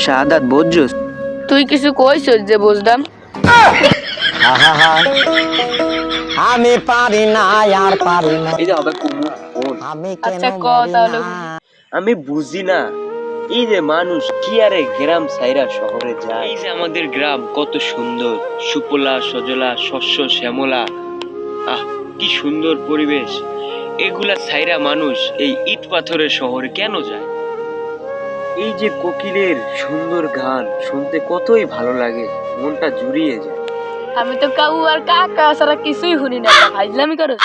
শাহাদাত বুঝছস? তুই কিছু কইছস যে বুঝলাম। আমি পারি না আর পারি না। এই যে হবে কুমু আমি কেন আচ্ছা ক মরি তাহলে। না? আমি বুঝি না এই যে মানুষ কি আরে গ্রাম ছাইরা শহরে যায়। এই যে আমাদের গ্রাম কত সুন্দর, সুপলা সজলা, শস্য শ্যামলা, আহ কি সুন্দর পরিবেশ। এগুলা ছাইরা মানুষ এই ইট পাথরের শহরে কেন যায়? এই যে কোকিলের সুন্দর গান শুনতে কতই ভালো লাগে, মনটা জুড়িয়ে যায়। আমি তো কাউ আর কাকা ছাড়া কিছুই শুনি না, ফাইজলামি করো।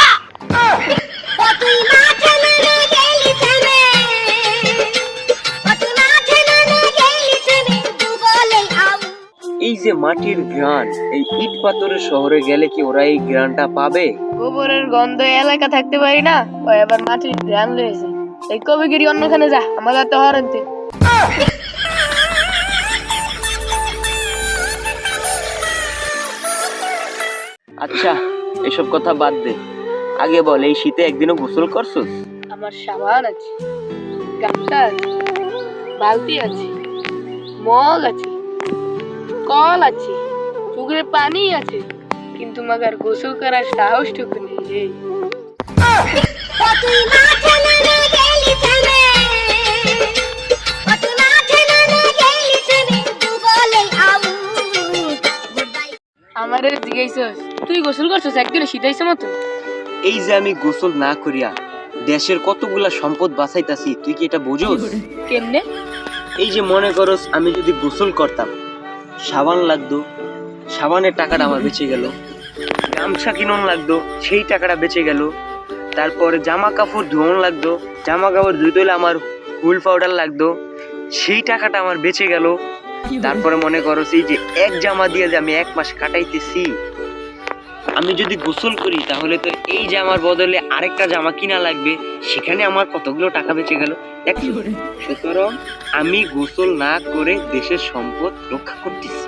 এই যে মাটির গ্রান, এই ইট পাথরের শহরে গেলে কি ওরা এই গ্রানটা পাবে? গোবরের গন্ধ এলাকা থাকতে পারি না, ওই আবার মাটির গ্রাম রয়েছে। এই কবিগিরি অন্যখানে যা, আমাদের তো হারান্তে। আচ্ছা এসব কথা বাদ দে, আগে বল এই শীতে একদিনও গোসল করছস? আমার সাবান আছে, গামছা আছে, বালতি আছে, মগ আছে, কল আছে, পুকুরে পানি আছে, কিন্তু মাগার গোসল করার সাহসটুকু নেই রে। আমারে জিজ্ঞাসা তুই গোসল করছিস একদিনে শীতাইছে মতো? এই যে আমি গোসল না করিয়া দেশের কতগুলা সম্পদ বাঁচাইতাছি, তুই কি এটা বুঝোস? কেমনে? এই যে মনে করস আমি যদি গোসল করতাম, সাবান লাগতো, সাবানের টাকাটা আমার বেঁচে গেল। গামছা কিনন লাগতো, সেই টাকাটা বেঁচে গেল। তারপরে জামা কাপড় ধোয়ন লাগতো, জামা কাপড় ধুইতে হলে আমার হুইল পাউডার লাগতো, সেই টাকাটা আমার বেঁচে গেল। তারপরে মনে করো এই যে এক জামা দিয়ে যে আমি 1 মাস কাটাইতেছি, আমি যদি গোসল করি তাহলে তো এই জামার বদলে আরেকটা জামা কিনা লাগবে, সেখানে আমার কতগুলো টাকা বেঁচে গেল। সুতরাং আমি গোসল না করে দেশের সম্পদ রক্ষা করতেছি।